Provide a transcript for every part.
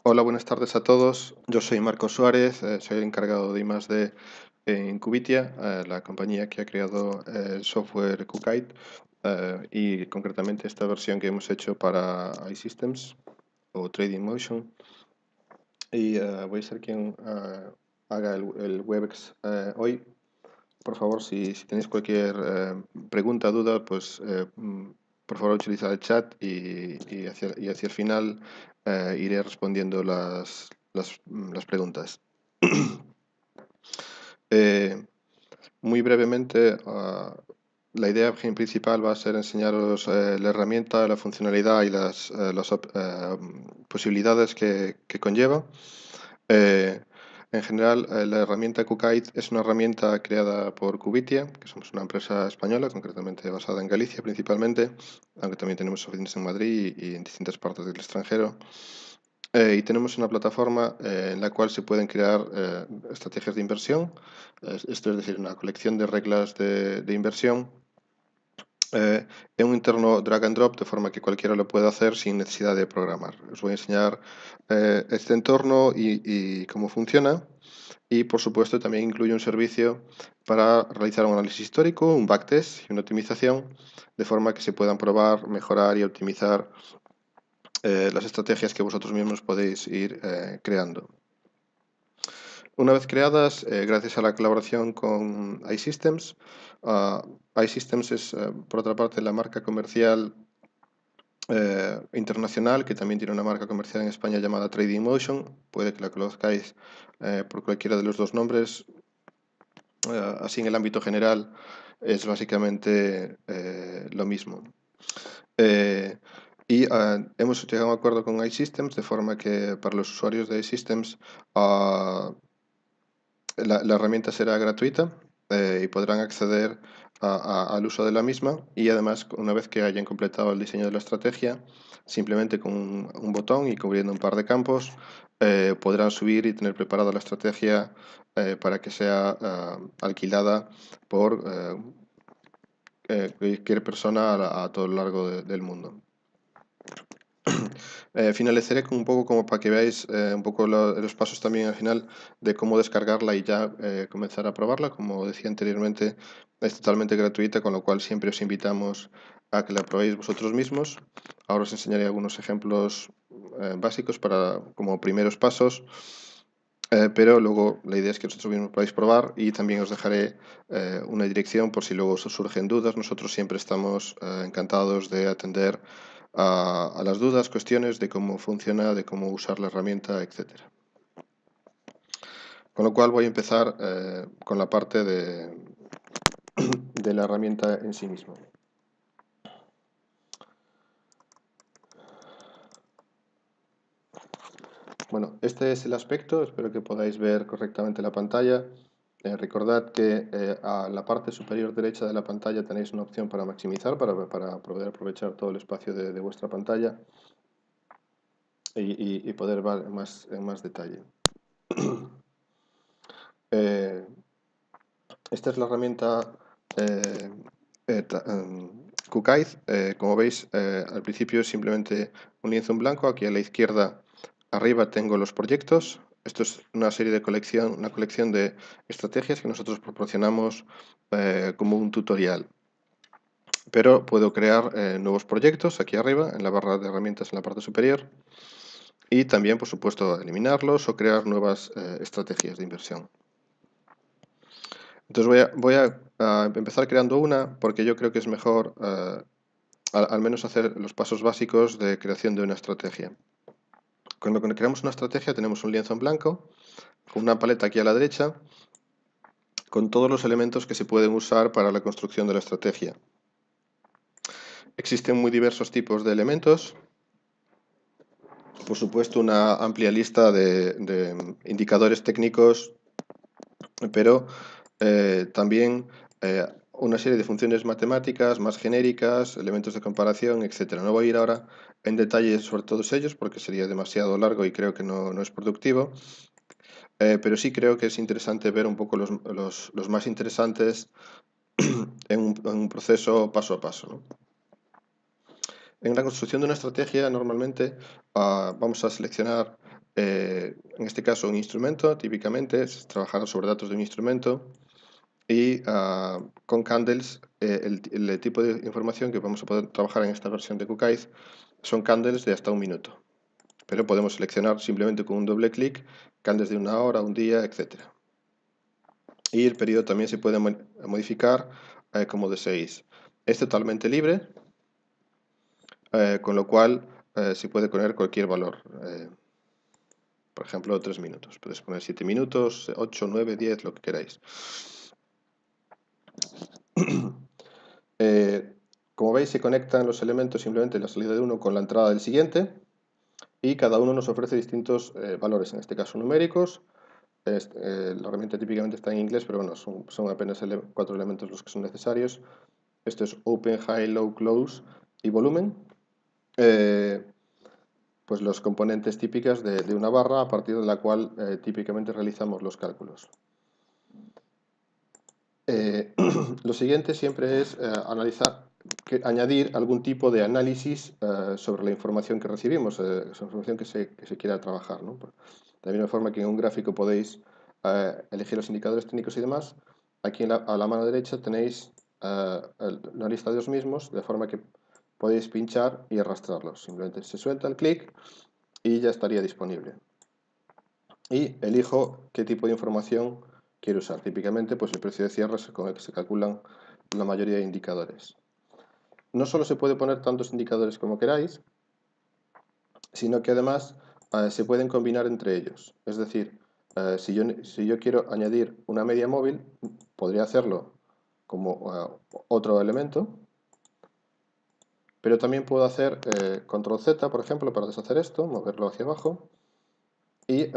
Hola, buenas tardes a todos. Yo soy Marcos Suárez, soy el encargado de I+D en Cubitia, la compañía que ha creado el software QKite y concretamente esta versión que hemos hecho para iSystems o Trading Motion. Y voy a ser quien haga el WebEx hoy. Por favor, si tenéis cualquier pregunta o duda, pues por favor utilizad el chat y hacia el final iré respondiendo las preguntas. Eh, Muy brevemente, la idea principal va a ser enseñaros la herramienta, la funcionalidad y las posibilidades que conlleva. Eh, en general, la herramienta QKite es una herramienta creada por Cubitia, que somos una empresa española, concretamente basada en Galicia principalmente, aunque también tenemos oficinas en Madrid y en distintas partes del extranjero. Y tenemos una plataforma en la cual se pueden crear estrategias de inversión, esto es decir, una colección de reglas de inversión en un entorno drag and drop, de forma que cualquiera lo pueda hacer sin necesidad de programar. Os voy a enseñar este entorno y cómo funciona. Y, por supuesto, también incluye un servicio para realizar un análisis histórico, un backtest y una optimización, de forma que se puedan probar, mejorar y optimizar las estrategias que vosotros mismos podéis ir creando. Una vez creadas, gracias a la colaboración con iSystems, iSystems es, por otra parte, la marca comercial internacional, que también tiene una marca comercial en España llamada Trading Motion. Puede que la conozcáis por cualquiera de los dos nombres. Así, en el ámbito general, es básicamente lo mismo. Eh, hemos llegado a un acuerdo con iSystems, de forma que para los usuarios de iSystems la herramienta será gratuita y podrán acceder al uso de la misma, y además, una vez que hayan completado el diseño de la estrategia, simplemente con un botón y cubriendo un par de campos, podrán subir y tener preparada la estrategia para que sea alquilada por cualquier persona a todo lo largo del mundo. Finalizaré con un poco como para que veáis un poco los pasos también al final de cómo descargarla y ya comenzar a probarla. Como decía anteriormente, es totalmente gratuita, con lo cual siempre os invitamos a que la probéis vosotros mismos. Ahora os enseñaré algunos ejemplos básicos como primeros pasos, pero luego la idea es que vosotros mismos podáis probar, y también os dejaré una dirección por si luego os surgen dudas. Nosotros siempre estamos encantados de atender a las dudas, cuestiones de cómo funciona, de cómo usar la herramienta, etcétera. Con lo cual voy a empezar con la parte de la herramienta en sí misma. Bueno, este es el aspecto. Espero que podáis ver correctamente la pantalla. Recordad que a la parte superior derecha de la pantalla tenéis una opción para maximizar, para poder aprovechar todo el espacio de vuestra pantalla y poder ver en más detalle. Eh, Esta es la herramienta QKite. Como veis, al principio es simplemente un lienzo en blanco. Aquí a la izquierda arriba tengo los proyectos. Esto es una colección de estrategias que nosotros proporcionamos como un tutorial. Pero puedo crear nuevos proyectos aquí arriba, en la barra de herramientas en la parte superior. Y también, por supuesto, eliminarlos o crear nuevas estrategias de inversión. Entonces voy a empezar creando una, porque yo creo que es mejor al menos hacer los pasos básicos de creación de una estrategia. Cuando creamos una estrategia tenemos un lienzo en blanco, con una paleta aquí a la derecha, con todos los elementos que se pueden usar para la construcción de la estrategia. Existen muy diversos tipos de elementos. Por supuesto, una amplia lista de indicadores técnicos, pero también una serie de funciones matemáticas más genéricas, elementos de comparación, etc. No voy a ir ahora en detalle sobre todos ellos porque sería demasiado largo y creo que no es productivo, pero sí creo que es interesante ver un poco los más interesantes en un proceso paso a paso, ¿no? En la construcción de una estrategia, normalmente vamos a seleccionar en este caso un instrumento, típicamente es trabajar sobre datos de un instrumento y con candles el tipo de información que vamos a poder trabajar en esta versión de QGIS son candles de hasta 1 minuto. Pero podemos seleccionar simplemente con un doble clic candles de 1 hora, un día, etc. Y el periodo también se puede modificar como deseéis. Es totalmente libre, con lo cual se puede poner cualquier valor. Por ejemplo, 3 minutos. Podéis poner 7 minutos, 8, 9, 10, lo que queráis. Como veis, se conectan los elementos simplemente la salida de uno con la entrada del siguiente y cada uno nos ofrece distintos valores, en este caso numéricos. La herramienta típicamente está en inglés, pero bueno, son apenas 4 elementos los que son necesarios. Esto es Open, High, Low, Close y volumen. Pues los componentes típicas de una barra a partir de la cual típicamente realizamos los cálculos. Lo siguiente siempre es añadir algún tipo de análisis sobre la información que recibimos, sobre la información que se quiera trabajar, ¿no? De la misma forma que en un gráfico podéis elegir los indicadores técnicos y demás, aquí a la mano derecha tenéis una lista de los mismos, de forma que podéis pinchar y arrastrarlos. Simplemente se suelta el clic y ya estaría disponible. Y elijo qué tipo de información quiero usar. Típicamente, pues el precio de cierre es con el que se calculan la mayoría de indicadores. No solo se puede poner tantos indicadores como queráis, sino que además se pueden combinar entre ellos. Es decir, si yo quiero añadir una media móvil, podría hacerlo como otro elemento, pero también puedo hacer control Z, por ejemplo, para deshacer esto, moverlo hacia abajo y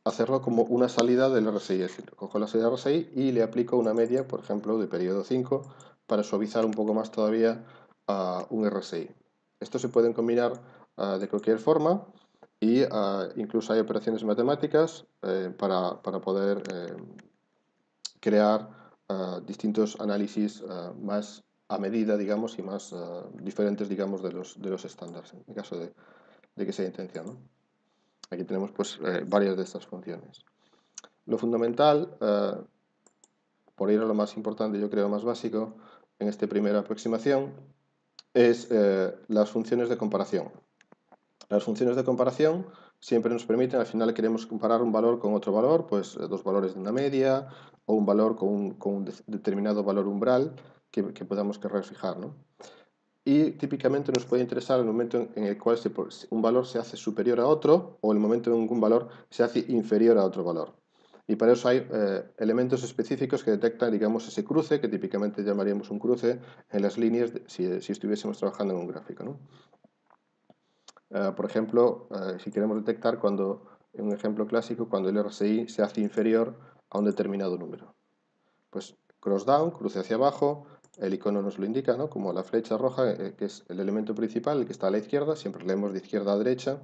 hacerlo como una salida del RSI. Es decir, cojo la salida del RSI y le aplico una media, por ejemplo, de periodo 5 para suavizar un poco más todavía a un RSI. Estos se pueden combinar de cualquier forma y incluso hay operaciones matemáticas para poder crear distintos análisis más a medida, digamos, y más diferentes, digamos, de los estándares, en caso de que sea intención, ¿no? Aquí tenemos pues varias de estas funciones. Lo fundamental, por ir a lo más importante, yo creo más básico, en esta primera aproximación, es las funciones de comparación. Las funciones de comparación siempre nos permiten, al final queremos comparar un valor con otro valor, pues dos valores de una media o un valor con un determinado valor umbral que podamos querer fijar, ¿no? Y típicamente nos puede interesar el momento en el cual un valor se hace superior a otro o el momento en que un valor se hace inferior a otro valor. Y para eso hay elementos específicos que detectan, digamos, ese cruce, que típicamente llamaríamos un cruce en las líneas si estuviésemos trabajando en un gráfico, ¿no? Por ejemplo, si queremos detectar en un ejemplo clásico, cuando el RSI se hace inferior a un determinado número. Pues cross down, cruce hacia abajo, el icono nos lo indica, ¿no? Como la flecha roja, que es el elemento principal, el que está a la izquierda, siempre leemos de izquierda a derecha,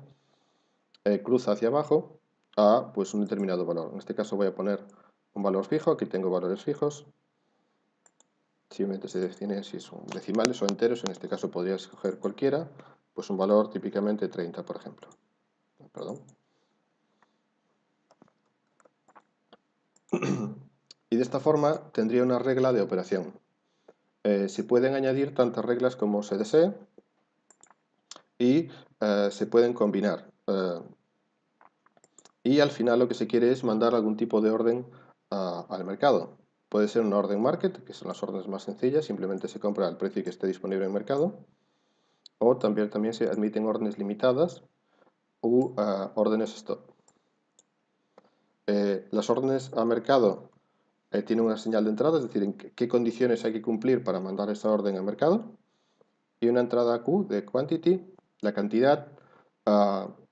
cruza hacia abajo a pues, un determinado valor. En este caso voy a poner un valor fijo, aquí tengo valores fijos, simplemente se define si son decimales o enteros, en este caso podría escoger cualquiera, pues un valor típicamente 30, por ejemplo. Perdón. Y de esta forma tendría una regla de operación. Se pueden añadir tantas reglas como se desee y se pueden combinar. Y al final lo que se quiere es mandar algún tipo de orden al mercado. Puede ser una orden market, que son las órdenes más sencillas, simplemente se compra al precio que esté disponible en el mercado. O también se admiten órdenes limitadas u órdenes stop. Las órdenes a mercado tienen una señal de entrada, es decir, en qué condiciones hay que cumplir para mandar esa orden al mercado. Y una entrada Q de quantity, la cantidad,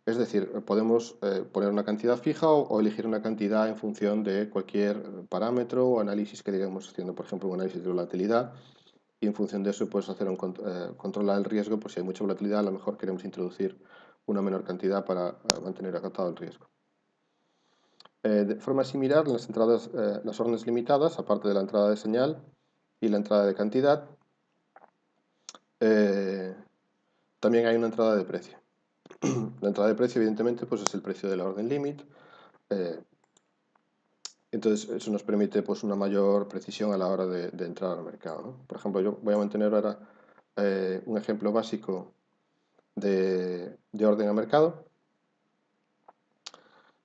es decir, podemos poner una cantidad fija o elegir una cantidad en función de cualquier parámetro o análisis que digamos haciendo, por ejemplo, un análisis de volatilidad y en función de eso puedes hacer controlar el riesgo, por si hay mucha volatilidad, a lo mejor queremos introducir una menor cantidad para mantener acotado el riesgo. De forma similar, las órdenes limitadas, aparte de la entrada de señal y la entrada de cantidad, también hay una entrada de precio. La entrada de precio, evidentemente, pues es el precio de la orden limit. Entonces, eso nos permite pues, una mayor precisión a la hora de entrar al mercado, ¿no? Por ejemplo, yo voy a mantener ahora un ejemplo básico de orden a mercado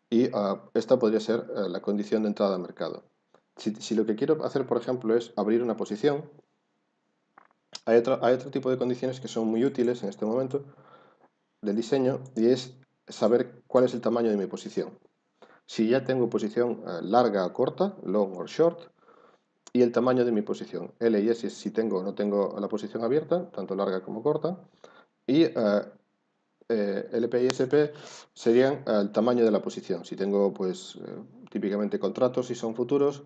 y esta podría ser la condición de entrada al mercado. Si lo que quiero hacer, por ejemplo, es abrir una posición, hay otro tipo de condiciones que son muy útiles en este momento del diseño y es saber cuál es el tamaño de mi posición. Si ya tengo posición larga o corta, long or short, y el tamaño de mi posición. L y S si tengo o no tengo la posición abierta, tanto larga como corta. Y LP y SP serían el tamaño de la posición. Si tengo, pues, típicamente contratos, si son futuros,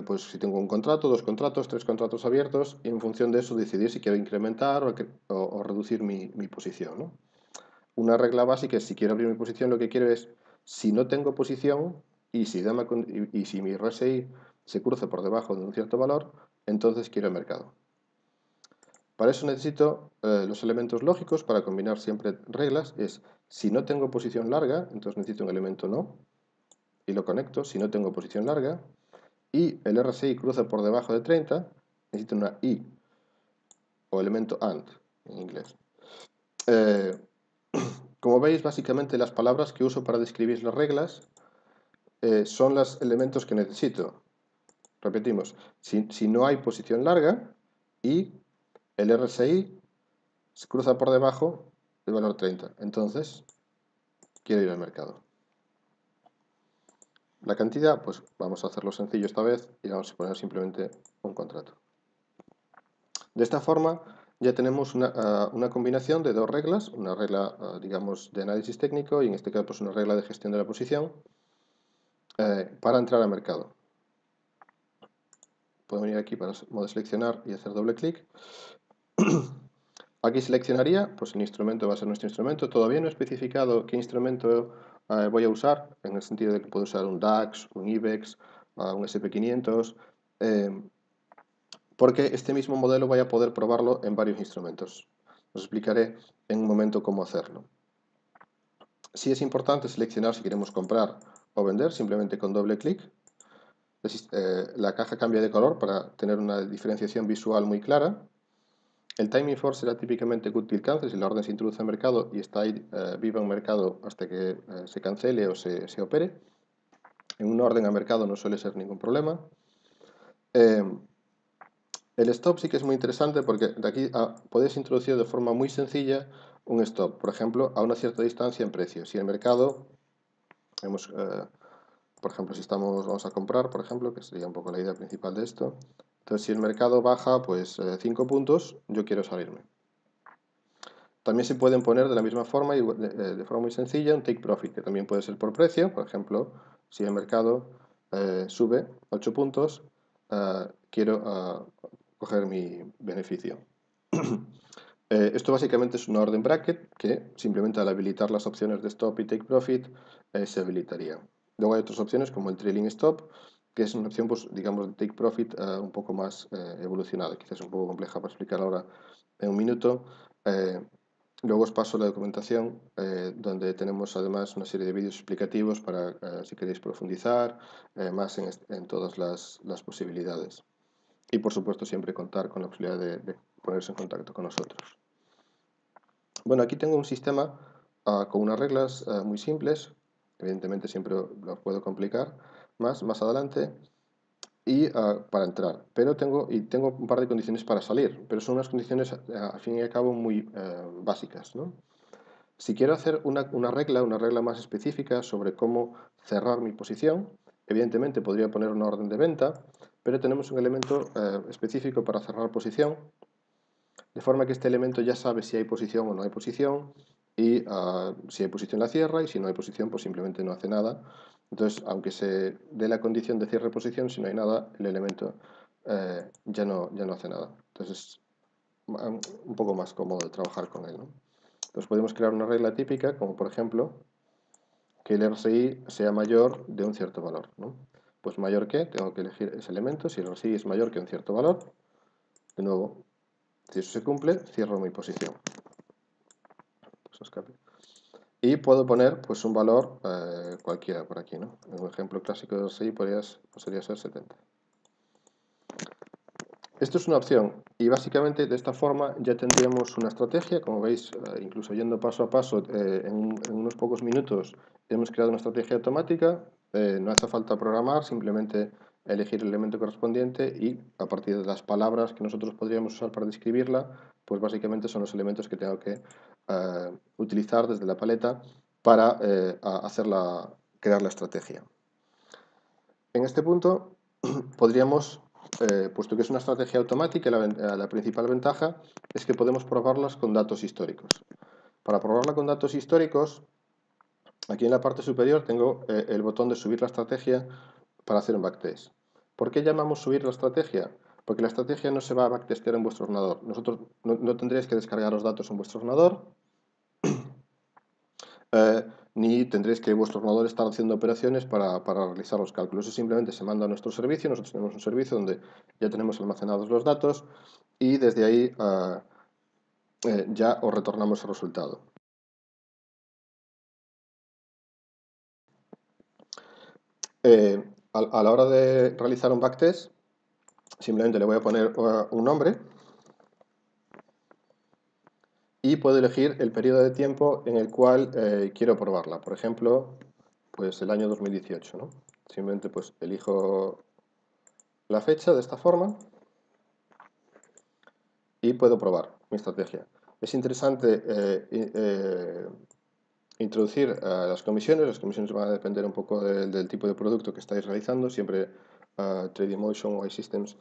pues si tengo un contrato, dos contratos, tres contratos abiertos, y en función de eso decidir si quiero incrementar o reducir mi posición, ¿no? Una regla básica es si quiero abrir mi posición, lo que quiero es, si no tengo posición y si mi RSI se cruza por debajo de un cierto valor, entonces quiero el mercado. Para eso necesito los elementos lógicos para combinar siempre reglas. Es, si no tengo posición larga, entonces necesito un elemento no, y lo conecto. Si no tengo posición larga, y el RSI cruza por debajo de 30, necesito una i, o elemento and, en inglés. Como veis, básicamente las palabras que uso para describir las reglas son los elementos que necesito. Repetimos, si no hay posición larga y el RSI se cruza por debajo del valor 30, entonces quiero ir al mercado. La cantidad, pues vamos a hacerlo sencillo esta vez y vamos a poner simplemente un contrato. De esta forma ya tenemos una combinación de dos reglas, una regla, digamos, de análisis técnico y en este caso pues, una regla de gestión de la posición para entrar al mercado. Puedo venir aquí para modo seleccionar y hacer doble clic. Aquí seleccionaría, pues el instrumento va a ser nuestro instrumento. Todavía no he especificado qué instrumento voy a usar, en el sentido de que puedo usar un DAX, un IBEX, un SP500, porque este mismo modelo voy a poder probarlo en varios instrumentos. Os explicaré en un momento cómo hacerlo. Sí es importante seleccionar si queremos comprar o vender, simplemente con doble clic. La caja cambia de color para tener una diferenciación visual muy clara. El timing for será típicamente good till cancel, si la orden se introduce al mercado y está ahí viva en mercado hasta que se cancele o se opere. En un orden a mercado no suele ser ningún problema. El stop sí que es muy interesante porque de aquí podéis introducir de forma muy sencilla un stop, por ejemplo, a una cierta distancia en precio. Si el mercado, por ejemplo, si vamos a comprar, por ejemplo, que sería un poco la idea principal de esto, entonces si el mercado baja pues 5 puntos, yo quiero salirme. También se pueden poner de la misma forma y de forma muy sencilla un take profit, que también puede ser por precio. Por ejemplo, si el mercado sube 8 puntos, quiero coger mi beneficio. Esto básicamente es una orden bracket que simplemente al habilitar las opciones de stop y take profit se habilitaría. Luego hay otras opciones como el trailing stop, que es una opción, pues, digamos, de take profit un poco más evolucionada, quizás un poco compleja para explicar ahora en un minuto. Luego os paso la documentación donde tenemos además una serie de vídeos explicativos para si queréis profundizar más en todas las posibilidades. Y por supuesto siempre contar con la posibilidad de ponerse en contacto con nosotros. Bueno, aquí tengo un sistema con unas reglas muy simples. Evidentemente siempre lo puedo complicar más adelante. Y para entrar, pero tengo un par de condiciones para salir, pero son unas condiciones al fin y al cabo muy básicas, ¿no? Si quiero hacer una regla más específica sobre cómo cerrar mi posición, evidentemente podría poner una orden de venta, pero tenemos un elemento específico para cerrar posición, de forma que este elemento ya sabe si hay posición o no hay posición, y si hay posición la cierra, y si no hay posición pues simplemente no hace nada. Entonces, aunque se dé la condición de cierre de posición, si no hay nada, el elemento ya no hace nada. Entonces, un poco más cómodo de trabajar con él, ¿no? Entonces podemos crear una regla típica, como por ejemplo, que el RSI sea mayor de un cierto valor, ¿no? Pues mayor que, tengo que elegir ese elemento, si el RSI es mayor que un cierto valor, de nuevo, si eso se cumple, cierro mi posición. Pues escape. y puedo poner pues un valor cualquiera por aquí, ¿no? Un ejemplo clásico de RSI podría ser 70. Esto es una opción y básicamente de esta forma ya tendríamos una estrategia, como veis, incluso yendo paso a paso, en unos pocos minutos hemos creado una estrategia automática, no hace falta programar, simplemente elegir el elemento correspondiente y a partir de las palabras que nosotros podríamos usar para describirla, pues básicamente son los elementos que tengo que utilizar desde la paleta para crear la estrategia. En este punto podríamos, puesto que es una estrategia automática, la principal ventaja es que podemos probarlas con datos históricos. Para probarla con datos históricos, aquí en la parte superior tengo el botón de subir la estrategia para hacer un backtest. ¿Por qué llamamos subir la estrategia? Porque la estrategia no se va a backtestear en vuestro ordenador. Nosotros no tendréis que descargar los datos en vuestro ordenador, ni tendréis que vuestro ordenador estar haciendo operaciones para realizar los cálculos. Eso simplemente se manda a nuestro servicio. Nosotros tenemos un servicio donde ya tenemos almacenados los datos y desde ahí ya os retornamos el resultado. A la hora de realizar un backtest, simplemente le voy a poner un nombre y puedo elegir el periodo de tiempo en el cual quiero probarla. Por ejemplo, pues el año 2018, ¿no? Simplemente pues elijo la fecha de esta forma y puedo probar mi estrategia. Es interesante introducir las comisiones van a depender un poco del tipo de producto que estáis realizando. Siempre Trading o iSystems,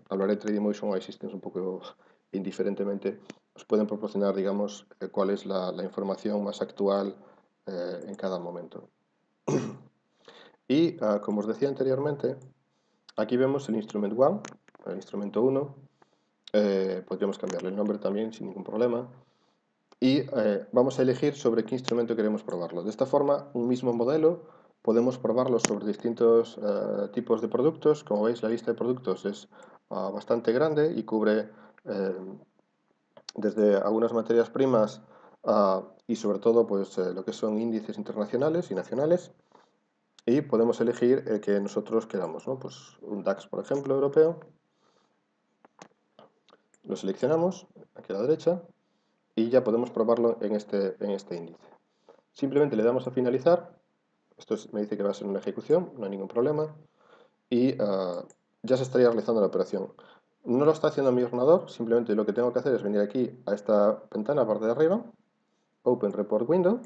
hablaré de Trading o iSystems un poco indiferentemente, os pueden proporcionar, digamos, cuál es la información más actual en cada momento. Y como os decía anteriormente, aquí vemos el Instrument 1, el instrumento 1. Podríamos cambiarle el nombre también sin ningún problema. Y vamos a elegir sobre qué instrumento queremos probarlo. De esta forma, un mismo modelo podemos probarlo sobre distintos tipos de productos. Como veis, la lista de productos es bastante grande y cubre desde algunas materias primas y sobre todo pues, lo que son índices internacionales y nacionales. Y podemos elegir el que nosotros queramos, ¿no? Pues un DAX, por ejemplo, europeo. Lo seleccionamos aquí a la derecha y ya podemos probarlo en este índice. Simplemente le damos a finalizar. Esto me dice que va a ser una ejecución, no hay ningún problema. Y ya se estaría realizando la operación. No lo está haciendo mi ordenador, simplemente lo que tengo que hacer es venir aquí a esta ventana, parte de arriba, Open Report Window,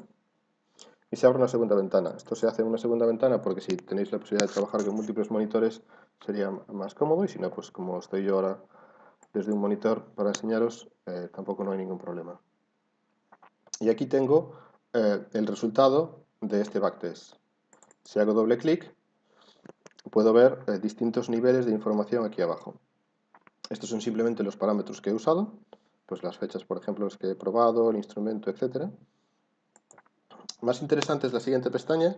y se abre una segunda ventana. Esto se hace en una segunda ventana porque si tenéis la posibilidad de trabajar con múltiples monitores sería más cómodo, y si no, pues como estoy yo ahora desde un monitor para enseñaros, tampoco no hay ningún problema. Y aquí tengo el resultado de este backtest. Si hago doble clic, puedo ver distintos niveles de información aquí abajo. Estos son simplemente los parámetros que he usado, pues las fechas, por ejemplo, los que he probado, el instrumento, etc. Más interesante es la siguiente pestaña,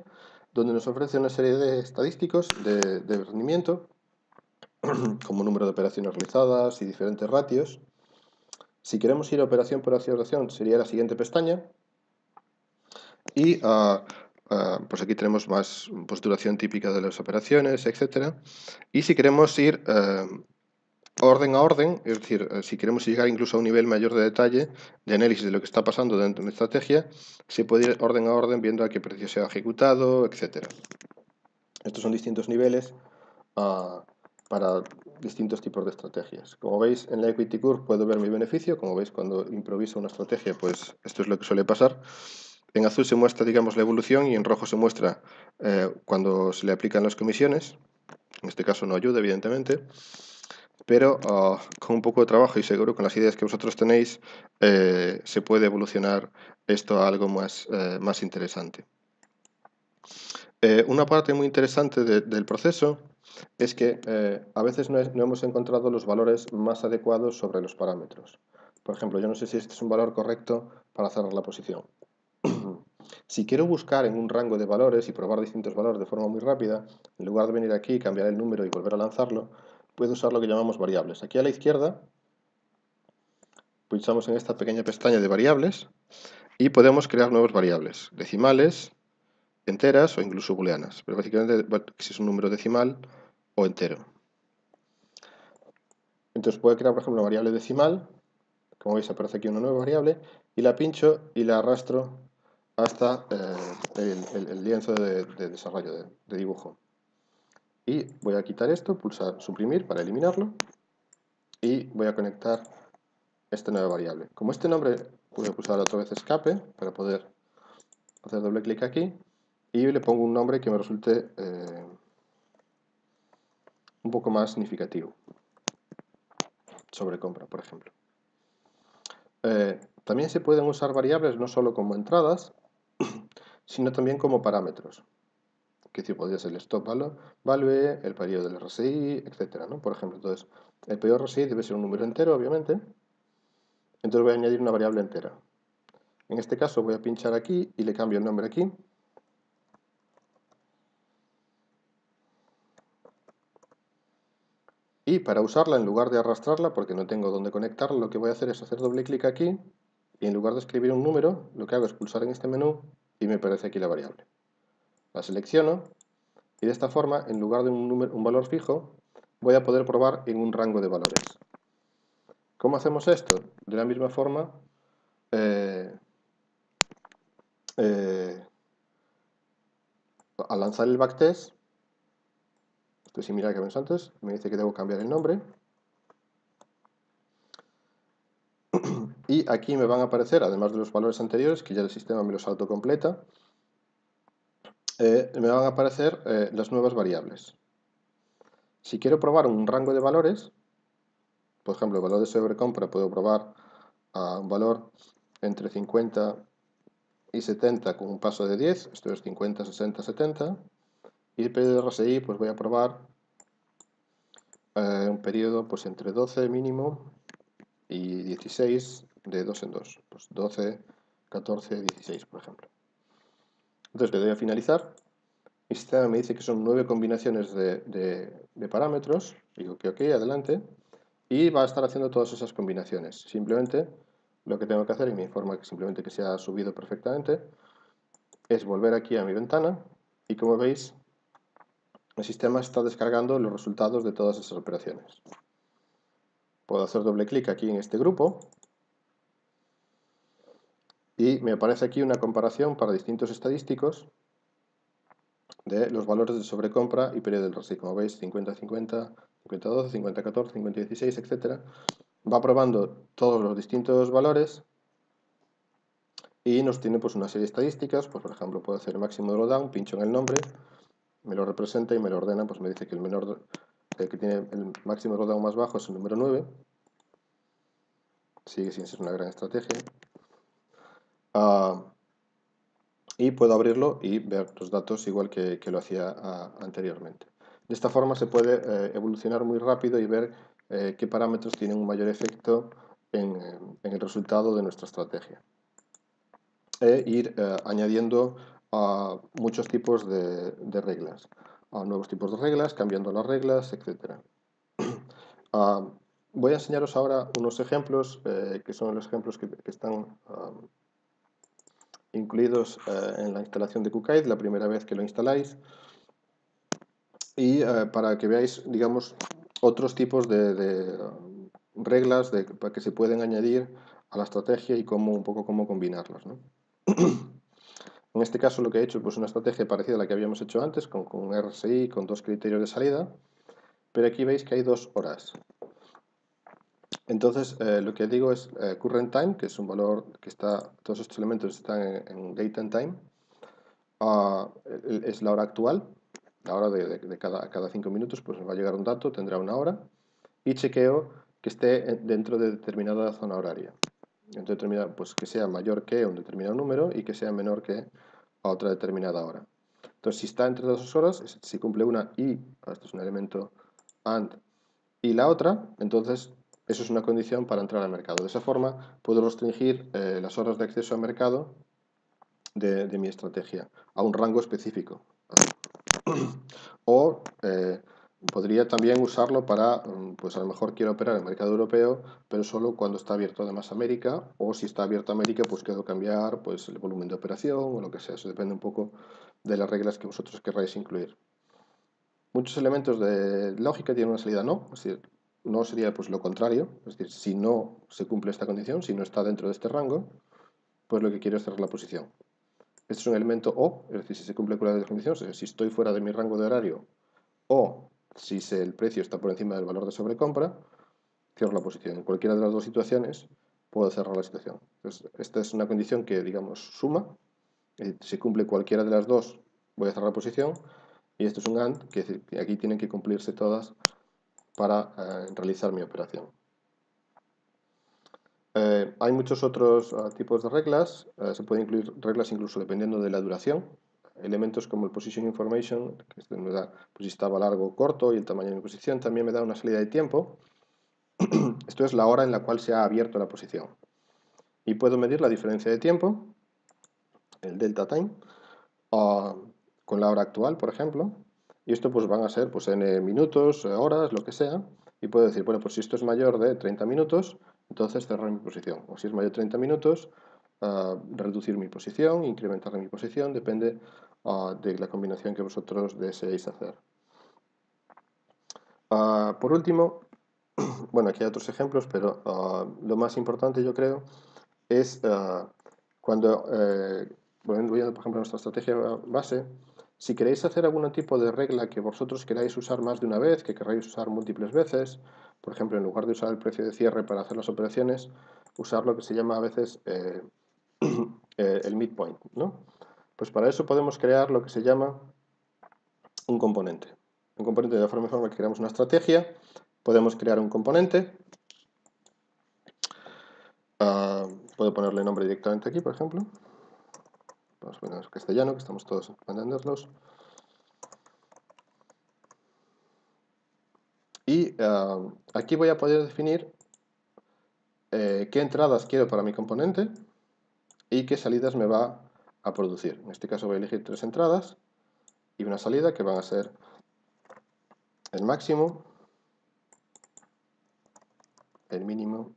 donde nos ofrece una serie de estadísticos de rendimiento, como número de operaciones realizadas y diferentes ratios. Si queremos ir operación por operación, sería la siguiente pestaña. Y pues aquí tenemos más pues, duración típica de las operaciones, etc. Y si queremos ir orden a orden, es decir, si queremos llegar incluso a un nivel mayor de detalle de análisis de lo que está pasando dentro de una estrategia, se puede ir orden a orden viendo a qué precio se ha ejecutado, etc. Estos son distintos niveles para distintos tipos de estrategias. Como veis, en la Equity Curve puedo ver mi beneficio. Como veis, cuando improviso una estrategia, pues esto es lo que suele pasar. En azul se muestra, digamos, la evolución y en rojo se muestra cuando se le aplican las comisiones. En este caso no ayuda, evidentemente, pero con un poco de trabajo y seguro con las ideas que vosotros tenéis se puede evolucionar esto a algo más interesante. Una parte muy interesante del proceso es que a veces no hemos encontrado los valores más adecuados sobre los parámetros. Por ejemplo, yo no sé si este es un valor correcto para cerrar la posición. Si quiero buscar en un rango de valores y probar distintos valores de forma muy rápida, en lugar de venir aquí, cambiar el número y volver a lanzarlo, puedo usar lo que llamamos variables. Aquí a la izquierda pulsamos en esta pequeña pestaña de variables Y podemos crear nuevas variables, decimales, enteras o incluso booleanas, pero básicamente si es un número decimal o entero. Entonces puedo crear, por ejemplo, una variable decimal, como veis aparece aquí una nueva variable, y la pincho y la arrastro hasta el lienzo de desarrollo, de dibujo. Y voy a quitar esto, pulsar suprimir para eliminarlo, y voy a conectar esta nueva variable. Como este nombre, voy a pulsar otra vez escape para poder hacer doble clic aquí, y le pongo un nombre que me resulte un poco más significativo. Sobrecompra, por ejemplo. También se pueden usar variables no solo como entradas, sino también como parámetros. Que decir, podría ser el stop value, el periodo del RSI, etc. ¿no? Por ejemplo, entonces, el periodo RSI debe ser un número entero, obviamente. Entonces voy a añadir una variable entera. En este caso voy a pinchar aquí y le cambio el nombre aquí. Y para usarla, en lugar de arrastrarla, porque no tengo dónde conectarla, lo que voy a hacer es hacer doble clic aquí y en lugar de escribir un número, lo que hago es pulsar en este menú y me aparece aquí la variable. La selecciono y de esta forma, en lugar de un valor fijo, voy a poder probar en un rango de valores. ¿Cómo hacemos esto? De la misma forma, al lanzar el backtest, esto es similar que vimos antes, me dice que debo cambiar el nombre. Y aquí me van a aparecer, además de los valores anteriores, que ya el sistema me los autocompleta, me van a aparecer las nuevas variables. Si quiero probar un rango de valores, por ejemplo, el valor de sobrecompra, puedo probar a un valor entre 50 y 70 con un paso de 10, esto es 50, 60, 70, y el periodo de RSI pues voy a probar un periodo pues entre 12 mínimo y 16 de 2 en 2, pues 12, 14, 16 por ejemplo. Entonces le doy a finalizar. El sistema me dice que son 9 combinaciones de parámetros. Digo que ok, adelante. Y va a estar haciendo todas esas combinaciones. Simplemente lo que tengo que hacer, y me informa que simplemente que se ha subido perfectamente, es volver aquí a mi ventana. Y como veis, el sistema está descargando los resultados de todas esas operaciones. Puedo hacer doble clic aquí en este grupo. Y me aparece aquí una comparación para distintos estadísticos de los valores de sobrecompra y periodo del RSI. Como veis, 50-50, 50-12, 50-14, 50-16, etc. Va probando todos los distintos valores y nos tiene pues una serie de estadísticas. Pues, por ejemplo, puedo hacer el máximo drawdown, pincho en el nombre, me lo representa y me lo ordena. Pues me dice que el que tiene el máximo drawdown más bajo es el número 9. Sigue sin ser una gran estrategia. Y puedo abrirlo y ver los datos igual que lo hacía anteriormente. De esta forma se puede evolucionar muy rápido y ver qué parámetros tienen un mayor efecto en el resultado de nuestra estrategia. E ir añadiendo muchos tipos de reglas, nuevos tipos de reglas, cambiando las reglas, etc. Voy a enseñaros ahora unos ejemplos que son los ejemplos que están incluidos en la instalación de QKite, la primera vez que lo instaláis, y para que veáis, digamos, otros tipos de reglas para que se pueden añadir a la estrategia y un poco cómo combinarlas, ¿no? En este caso lo que he hecho es pues, una estrategia parecida a la que habíamos hecho antes, con un RSI, con dos criterios de salida, pero aquí veis que hay 2 horas. Entonces, lo que digo es current time, que es un valor que está, todos estos elementos están en date and time, es la hora actual, la hora de cada 5 minutos, pues me va a llegar un dato, tendrá una hora, y chequeo que esté dentro de determinada zona horaria. Entonces, pues que sea mayor que un determinado número y que sea menor que a otra determinada hora. Entonces, si está entre las 2 horas, si cumple una y, esto es un elemento AND, y la otra, entonces eso es una condición para entrar al mercado. De esa forma puedo restringir las horas de acceso al mercado de mi estrategia a un rango específico. O Podría también usarlo para, pues a lo mejor quiero operar en el mercado europeo, pero solo cuando está abierto además América, o si está abierto América, pues quiero cambiar pues, el volumen de operación o lo que sea. Eso depende un poco de las reglas que vosotros querráis incluir. Muchos elementos de lógica tienen una salida no, es decir, no sería pues lo contrario, es decir, si no se cumple esta condición, si no está dentro de este rango, pues lo que quiero es cerrar la posición. Este es un elemento o, es decir, si se cumple con las condiciones, si estoy fuera de mi rango de horario o si el precio está por encima del valor de sobrecompra, cierro la posición. En cualquiera de las dos situaciones puedo cerrar la situación. Entonces, esta es una condición que, digamos, suma. Si cumple cualquiera de las dos, voy a cerrar la posición. Y esto es un AND, que es decir, que aquí tienen que cumplirse todas para realizar mi operación. Hay muchos otros tipos de reglas. Se pueden incluir reglas incluso dependiendo de la duración. Elementos como el Position Information, que este me da pues, si estaba largo o corto, y el tamaño de mi posición también me da una salida de tiempo. Esto es la hora en la cual se ha abierto la posición. Y puedo medir la diferencia de tiempo, el delta time, con la hora actual, por ejemplo. Y esto pues van a ser pues, en minutos, horas, lo que sea. Y puedo decir, bueno, pues si esto es mayor de 30 minutos, entonces cerrar mi posición. O si es mayor de 30 minutos, reducir mi posición, incrementar mi posición, depende de la combinación que vosotros deseéis hacer. Por último, bueno, aquí hay otros ejemplos, pero lo más importante yo creo es cuando, volviendo por ejemplo a nuestra estrategia base, si queréis hacer algún tipo de regla que vosotros queráis usar más de una vez, que queráis usar múltiples veces, por ejemplo, en lugar de usar el precio de cierre para hacer las operaciones, usar lo que se llama a veces el midpoint, ¿no? Pues para eso podemos crear lo que se llama un componente. Un componente de la forma que creamos una estrategia, podemos crear un componente. Puedo ponerle nombre directamente aquí, por ejemplo. Vamos a poner en castellano, que estamos todos para entenderlos. Y aquí voy a poder definir qué entradas quiero para mi componente y qué salidas me va a producir. En este caso voy a elegir 3 entradas y una salida que van a ser el máximo, el mínimo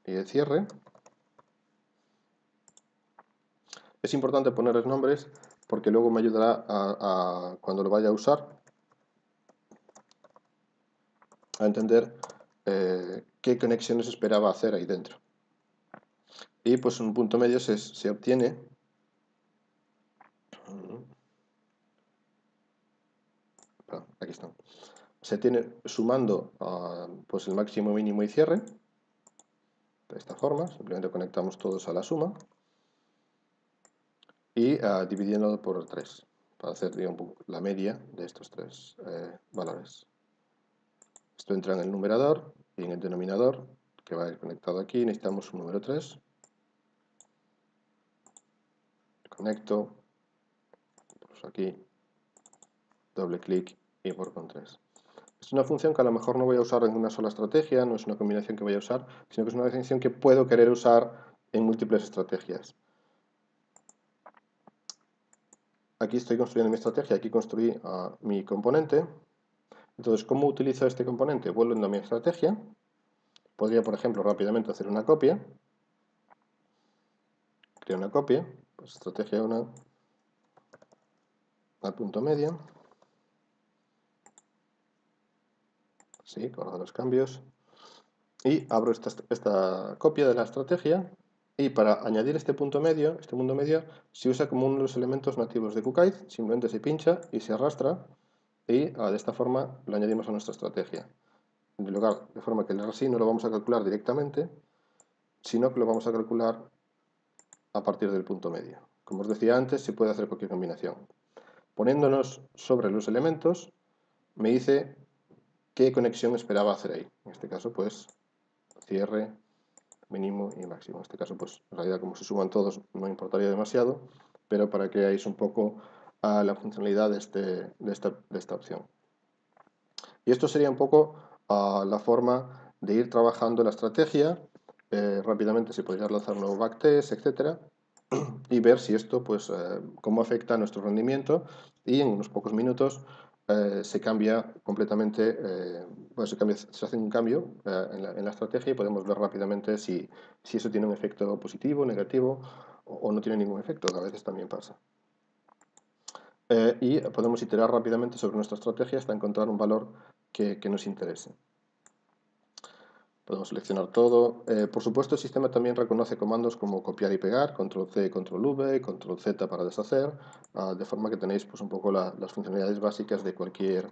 y el cierre. Es importante ponerles nombres porque luego me ayudará cuando lo vaya a usar a entender qué conexiones esperaba hacer ahí dentro. Y pues un punto medio se obtiene aquí está. Se tiene sumando pues el máximo, mínimo y cierre. De esta forma, simplemente conectamos todos a la suma. Y dividiéndolo por 3, para hacer digamos, la media de estos 3 valores. Esto entra en el numerador y en el denominador, que va a ir conectado aquí, necesitamos un número 3. Conecto, pues aquí, doble clic y por con 3. Es una función que a lo mejor no voy a usar en una sola estrategia, no es una combinación que voy a usar, sino que es una definición que puedo querer usar en múltiples estrategias. Aquí estoy construyendo mi estrategia, aquí construí mi componente. Entonces, ¿cómo utilizo este componente? Vuelvo a mi estrategia. Podría, por ejemplo, rápidamente hacer una copia. Creo una copia, pues estrategia 1 al punto medio. Sí, guardo los cambios. Y abro esta copia de la estrategia. Y para añadir este punto medio se usa como uno de los elementos nativos de Qkite. Simplemente se pincha y se arrastra. Y de esta forma lo añadimos a nuestra estrategia. De forma que el RSI no lo vamos a calcular directamente, sino que lo vamos a calcular a partir del punto medio. Como os decía antes, se puede hacer cualquier combinación. Poniéndonos sobre los elementos, me dice qué conexión esperaba hacer ahí. En este caso, pues, cierre, mínimo y máximo. En este caso, pues, en realidad, como se suman todos, no importaría demasiado, pero para que veáis un poco la funcionalidad de esta opción. Y esto sería un poco la forma de ir trabajando la estrategia. Rápidamente se podría lanzar un nuevo backtest, etcétera, y ver si esto, pues, cómo afecta a nuestro rendimiento y en unos pocos minutos se cambia completamente, se hace un cambio en la estrategia y podemos ver rápidamente si eso tiene un efecto positivo, negativo o no tiene ningún efecto, que a veces también pasa. Y podemos iterar rápidamente sobre nuestra estrategia hasta encontrar un valor que nos interese. Podemos seleccionar todo. Por supuesto, el sistema también reconoce comandos como copiar y pegar, control C, control V, control Z para deshacer, de forma que tenéis pues, un poco las funcionalidades básicas de cualquier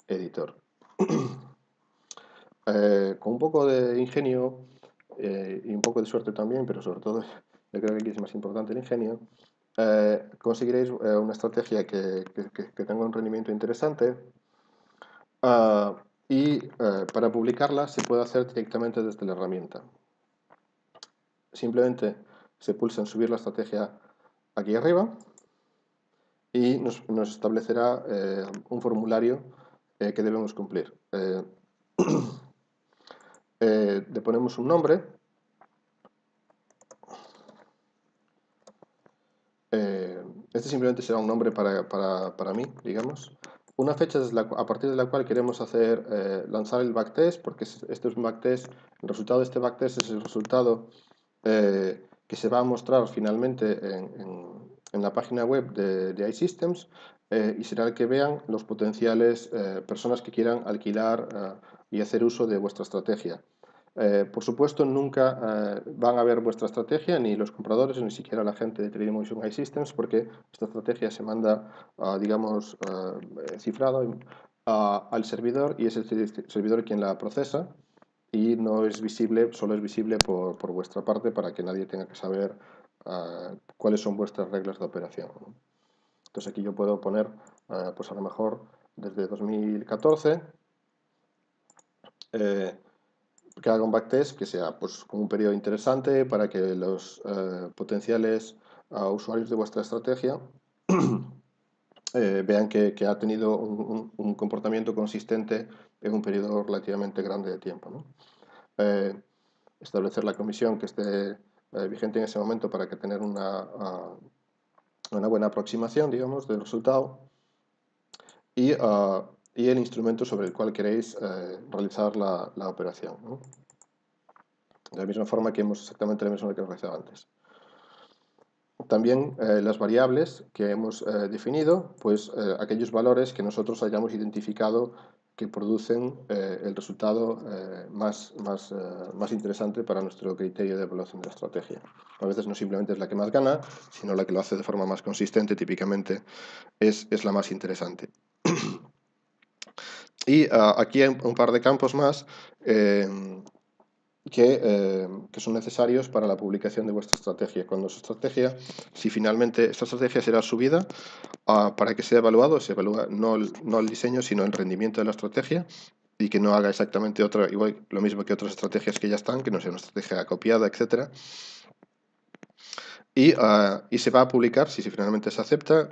editor. Con un poco de ingenio y un poco de suerte también, pero sobre todo yo creo que aquí es más importante el ingenio, conseguiréis una estrategia que tenga un rendimiento interesante. Y para publicarla se puede hacer directamente desde la herramienta. Simplemente se pulsa en subir la estrategia aquí arriba y nos establecerá un formulario que debemos cumplir. Le ponemos un nombre. Este simplemente será un nombre para mí, digamos. Una fecha a partir de la cual queremos lanzar el backtest, porque este es un backtest. El resultado de este backtest es el resultado que se va a mostrar finalmente en la página web de iSystems y será el que vean los potenciales personas que quieran alquilar y hacer uso de vuestra estrategia. Por supuesto, nunca van a ver vuestra estrategia, ni los compradores, ni siquiera la gente de Trading iSystems, porque esta estrategia se manda, digamos, cifrada al servidor y es el servidor quien la procesa y no es visible, solo es visible por vuestra parte para que nadie tenga que saber cuáles son vuestras reglas de operación, ¿no? Entonces aquí yo puedo poner, pues a lo mejor desde 2014, que haga un backtest que sea pues, con un periodo interesante para que los potenciales usuarios de vuestra estrategia vean que ha tenido un comportamiento consistente en un periodo relativamente grande de tiempo, ¿no? Establecer la comisión que esté vigente en ese momento para que tener una buena aproximación, digamos, del resultado y el instrumento sobre el cual queréis realizar la operación, ¿no? De la misma forma que hemos exactamente la misma que hemos realizado antes. También las variables que hemos definido, pues aquellos valores que nosotros hayamos identificado que producen el resultado más interesante para nuestro criterio de evaluación de la estrategia. A veces no simplemente es la que más gana, sino la que lo hace de forma más consistente, típicamente es la más interesante. Y aquí hay un par de campos más que son necesarios para la publicación de vuestra estrategia. Cuando su estrategia, si finalmente esta estrategia será subida para que sea evaluado, se evalúa no el diseño, sino el rendimiento de la estrategia y que no haga exactamente igual lo mismo que otras estrategias que ya están, que no sea una estrategia copiada, etcétera. Y se va a publicar, si finalmente se acepta,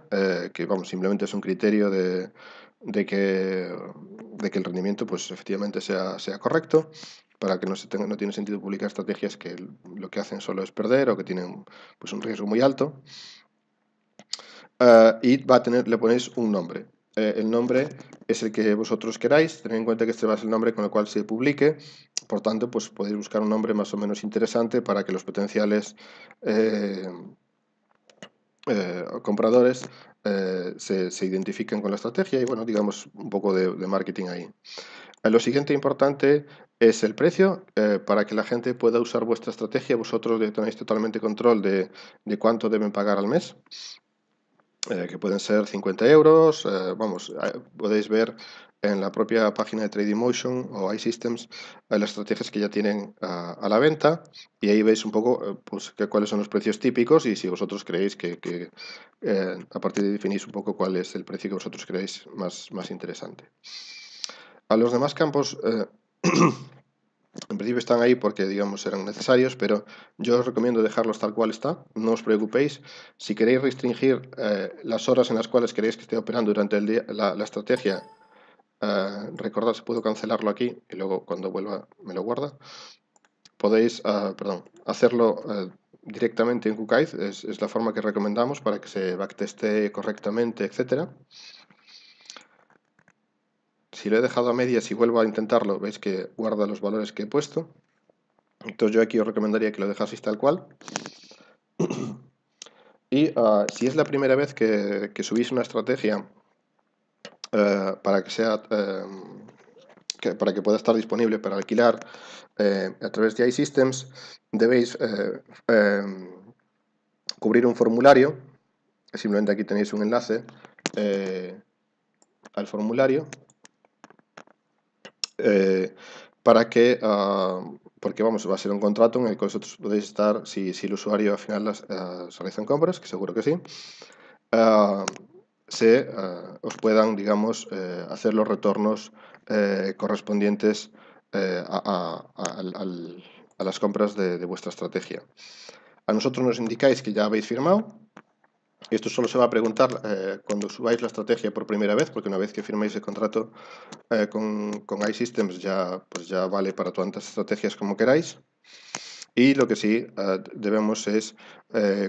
que vamos, simplemente es un criterio de que el rendimiento pues efectivamente sea correcto, para que no tiene sentido publicar estrategias que lo que hacen solo es perder o que tienen pues un riesgo muy alto. Y le ponéis un nombre. El nombre es el que vosotros queráis. Tened en cuenta que este va a ser el nombre con el cual se publique. Por tanto, pues podéis buscar un nombre más o menos interesante para que los potenciales compradores se identifiquen con la estrategia y, bueno, digamos, un poco de marketing ahí. Lo siguiente importante es el precio, para que la gente pueda usar vuestra estrategia. Vosotros tenéis totalmente control de cuánto deben pagar al mes. Que pueden ser 50 euros, vamos, podéis ver en la propia página de Trading o iSystems las estrategias que ya tienen a la venta y ahí veis un poco pues, cuáles son los precios típicos y si vosotros creéis que a partir de ahí definís un poco cuál es el precio que vosotros creéis más interesante. A los demás campos en principio están ahí porque, digamos, serán necesarios, pero yo os recomiendo dejarlos tal cual está. No os preocupéis. Si queréis restringir las horas en las cuales queréis que esté operando durante el día la estrategia, recordad, puedo cancelarlo aquí y luego cuando vuelva me lo guarda. Podéis hacerlo directamente en QKIDE. Es la forma que recomendamos para que se backteste correctamente, etcétera. Si lo he dejado a medias y vuelvo a intentarlo, veis que guarda los valores que he puesto. Entonces yo aquí os recomendaría que lo dejaseis tal cual. Y si es la primera vez que subís una estrategia para que sea para que pueda estar disponible para alquilar a través de iSystems, debéis cubrir un formulario. Simplemente aquí tenéis un enlace al formulario para que, porque vamos, va a ser un contrato en el que vosotros podéis estar, si el usuario al final realizan compras, que seguro que sí, os puedan, digamos, hacer los retornos correspondientes a las compras de vuestra estrategia. A nosotros nos indicáis que ya habéis firmado. Esto solo se va a preguntar cuando subáis la estrategia por primera vez, porque una vez que firméis el contrato con iSystems pues ya vale para tantas estrategias como queráis. Y lo que sí debemos es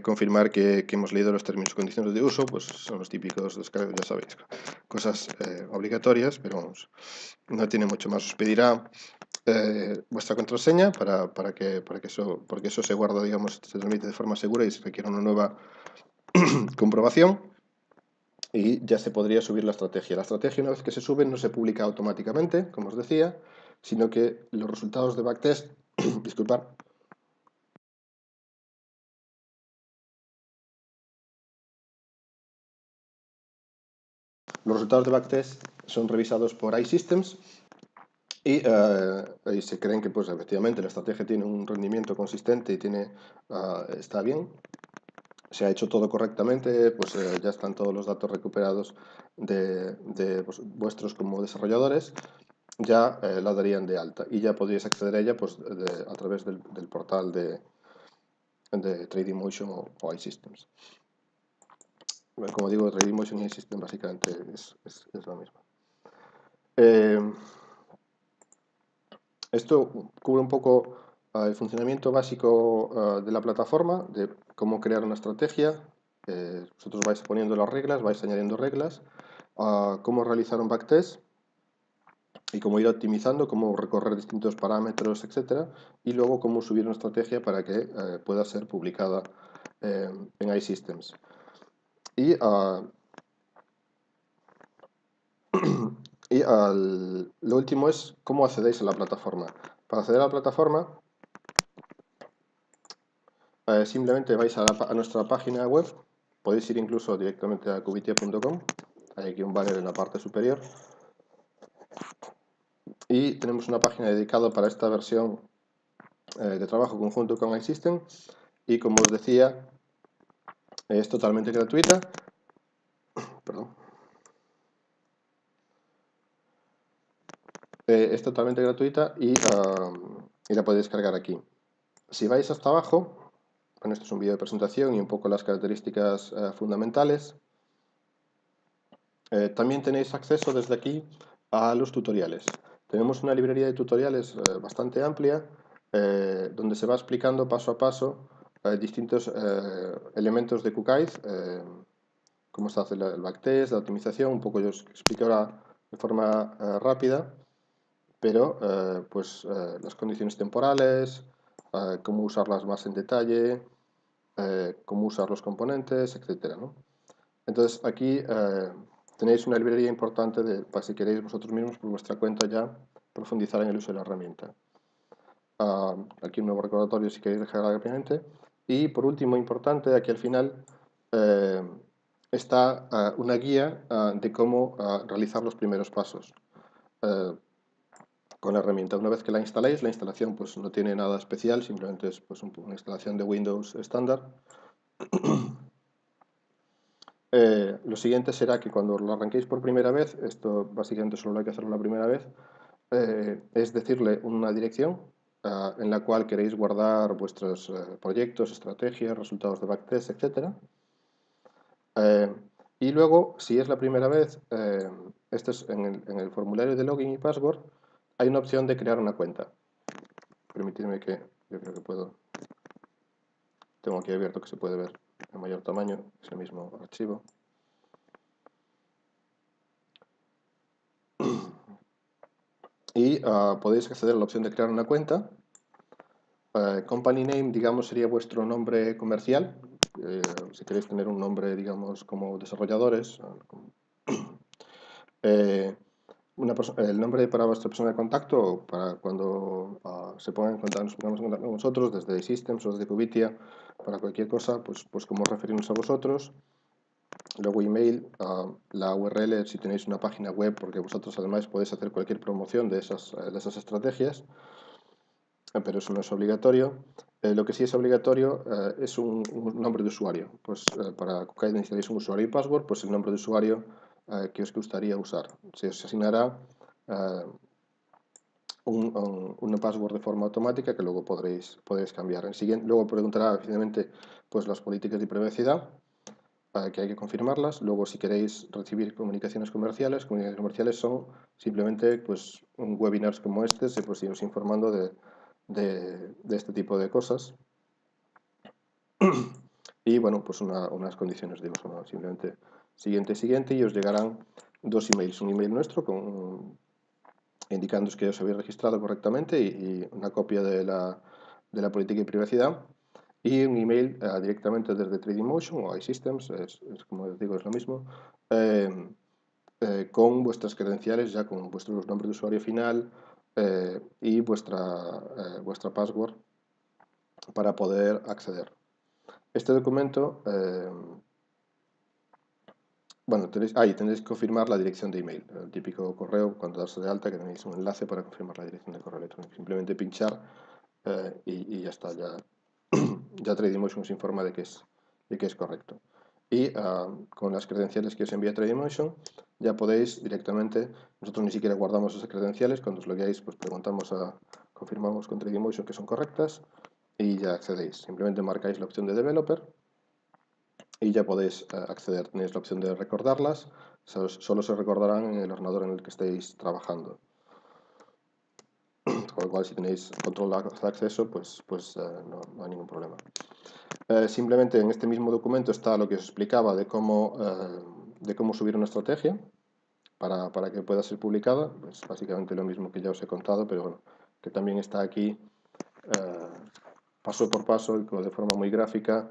confirmar que hemos leído los términos y condiciones de uso, pues son los típicos descargos, ya sabéis, cosas obligatorias, pero vamos, no tiene mucho más. Os pedirá vuestra contraseña porque eso se guarda, digamos, se transmite de forma segura y se requiere una nueva comprobación. Y ya se podría subir la estrategia. La estrategia, una vez que se sube, no se publica automáticamente, como os decía, sino que los resultados de backtest, disculpad, los resultados de backtest son revisados por iSystems y se creen que, pues, efectivamente, la estrategia tiene un rendimiento consistente y está bien. Se ha hecho todo correctamente, pues ya están todos los datos recuperados de vuestros como desarrolladores, ya la darían de alta y ya podríais acceder a ella pues, a través del portal de Trading Motion o iSystems. Como digo, Trading Motion y iSystems básicamente es lo mismo. Esto cubre un poco el funcionamiento básico de la plataforma, de cómo crear una estrategia. Vosotros vais poniendo las reglas, vais añadiendo reglas, cómo realizar un backtest y cómo ir optimizando, cómo recorrer distintos parámetros, etcétera, y luego cómo subir una estrategia para que pueda ser publicada en iSystems. Y, lo último es cómo accedéis a la plataforma. Para acceder a la plataforma, simplemente vais a nuestra página web, podéis ir incluso directamente a cubitia.com, hay aquí un banner en la parte superior, y tenemos una página dedicada para esta versión de trabajo conjunto con iSystems, y como os decía, es totalmente gratuita. Perdón. Es totalmente gratuita y la podéis descargar aquí. Si vais hasta abajo, bueno, esto es un vídeo de presentación y un poco las características fundamentales. También tenéis acceso desde aquí a los tutoriales. Tenemos una librería de tutoriales bastante amplia donde se va explicando paso a paso distintos elementos de QGIS, cómo se hace el backtest, la optimización, un poco yo os explico ahora de forma rápida, pero pues las condiciones temporales, cómo usarlas más en detalle, cómo usar los componentes, etcétera, ¿no? Entonces aquí tenéis una librería importante para si queréis vosotros mismos por vuestra cuenta ya profundizar en el uso de la herramienta. Aquí un nuevo recordatorio si queréis dejar rápidamente. Y por último, importante, aquí al final está una guía de cómo realizar los primeros pasos con la herramienta. Una vez que la instaláis, la instalación pues no tiene nada especial, simplemente es pues, una instalación de Windows estándar. Lo siguiente será que cuando lo arranquéis por primera vez, esto básicamente solo hay que hacerlo la primera vez, es decirle una dirección en la cual queréis guardar vuestros proyectos, estrategias, resultados de backtest, etc. Y luego, si es la primera vez, esto es en el formulario de login y password, hay una opción de crear una cuenta. Permitidme que yo creo que puedo. Tengo aquí abierto que se puede ver en mayor tamaño, es el mismo archivo. y podéis acceder a la opción de crear una cuenta. Company name, digamos, sería vuestro nombre comercial. Si queréis tener un nombre, digamos, como desarrolladores. Eh, el nombre para vuestra persona de contacto, para cuando se pongan en contacto, nos pongamos en contacto con vosotros, desde Systems o desde Cubitia, para cualquier cosa, pues cómo referirnos a vosotros. Luego email, la URL si tenéis una página web, porque vosotros además podéis hacer cualquier promoción de esas estrategias, pero eso no es obligatorio. Lo que sí es obligatorio es un nombre de usuario. Pues para que necesitáis un usuario y password, pues el nombre de usuario que os gustaría usar. Se os asignará una password de forma automática que luego podréis cambiar. Luego preguntará evidentemente pues las políticas de privacidad, que hay que confirmarlas. Luego, si queréis recibir comunicaciones comerciales son simplemente pues webinars como este, pues iros informando de este tipo de cosas. Y bueno, pues unas condiciones, digo, son simplemente siguiente, y os llegarán dos emails. Un email nuestro indicándoos que os habéis registrado correctamente y una copia de la política de privacidad, y un email directamente desde Trading o iSystems, como os digo, es lo mismo, con vuestras credenciales, ya con vuestro nombre de usuario final y vuestra password para poder acceder. Este documento, bueno, tendréis que confirmar la dirección de email, el típico correo cuando darse de alta, que tenéis un enlace para confirmar la dirección de correo electrónico. Simplemente pinchar y ya está, ya Trading os informa de que es correcto. Y con las credenciales que os envía Trading ya podéis directamente, nosotros ni siquiera guardamos esas credenciales, cuando os logueáis pues confirmamos con Trading que son correctas y ya accedéis. Simplemente marcáis la opción de Developer y ya podéis acceder. Tenéis la opción de recordarlas, solo se recordarán en el ordenador en el que estéis trabajando. Con lo cual, si tenéis control de acceso, pues no hay ningún problema. Simplemente en este mismo documento está lo que os explicaba de cómo subir una estrategia para que pueda ser publicada. Pues básicamente lo mismo que ya os he contado, pero bueno, que también está aquí paso por paso y de forma muy gráfica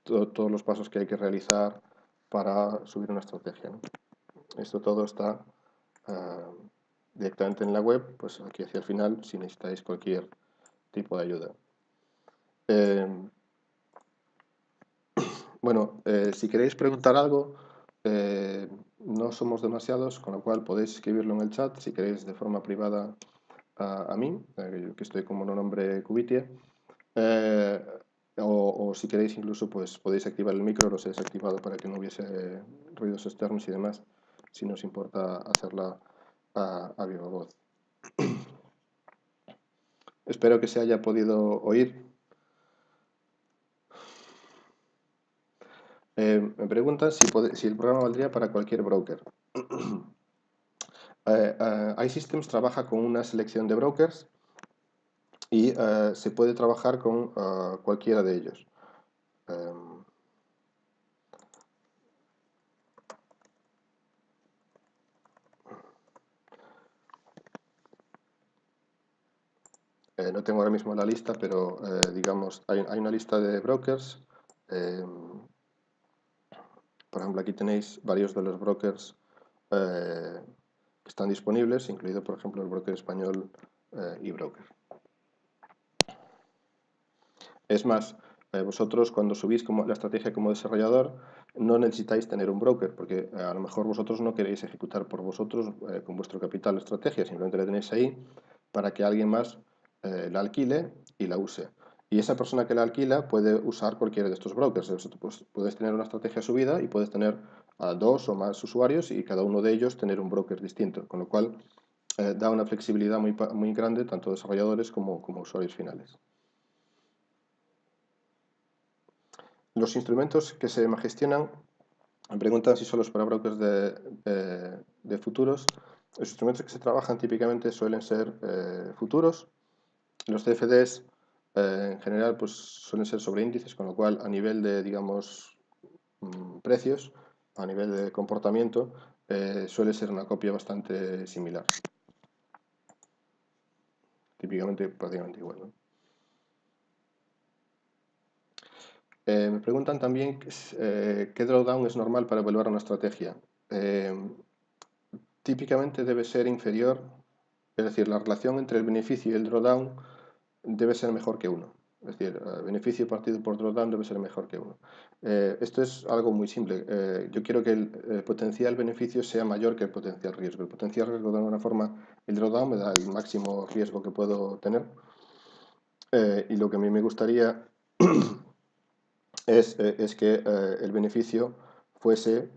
todos los pasos que hay que realizar para subir una estrategia, ¿no? Esto todo está directamente en la web, pues aquí hacia el final, si necesitáis cualquier tipo de ayuda. Bueno, si queréis preguntar algo, no somos demasiados, con lo cual podéis escribirlo en el chat si queréis de forma privada a mí, que estoy como nombre Cubitia, o si queréis incluso pues podéis activar el micro, lo he desactivado para que no hubiese ruidos externos y demás, si no os importa hacerla a viva voz. Espero que se haya podido oír. Me preguntan si el programa valdría para cualquier broker. iSystems trabaja con una selección de brokers y se puede trabajar con cualquiera de ellos. No tengo ahora mismo la lista, pero digamos, hay una lista de brokers. Por ejemplo, aquí tenéis varios de los brokers que están disponibles, incluido, por ejemplo, el broker español eBroker. Es más, vosotros cuando subís la estrategia como desarrollador, no necesitáis tener un broker, porque a lo mejor vosotros no queréis ejecutar por vosotros con vuestro capital la estrategia, simplemente la tenéis ahí para que alguien más la alquile y la use. Y esa persona que la alquila puede usar cualquiera de estos brokers. Pues, puedes tener una estrategia subida y puedes tener a 2 o más usuarios y cada uno de ellos tener un broker distinto, con lo cual da una flexibilidad muy grande tanto a desarrolladores como usuarios finales. Los instrumentos que se gestionan, me preguntan si solo es para brokers de futuros. Los instrumentos que se trabajan típicamente suelen ser futuros. Los CFDs en general pues suelen ser sobre índices, con lo cual a nivel de, digamos, precios, a nivel de comportamiento, suele ser una copia bastante similar. típicamente prácticamente igual, ¿no? Me preguntan también qué drawdown es normal para evaluar una estrategia. Eh, Típicamente debe ser inferior, es decir, la relación entre el beneficio y el drawdown debe ser mejor que uno. Es decir, beneficio partido por drawdown debe ser mejor que uno. Esto es algo muy simple. Yo quiero que el potencial beneficio sea mayor que el potencial riesgo. El potencial riesgo, de alguna forma, el drawdown me da el máximo riesgo que puedo tener. Y lo que a mí me gustaría es que el beneficio fuese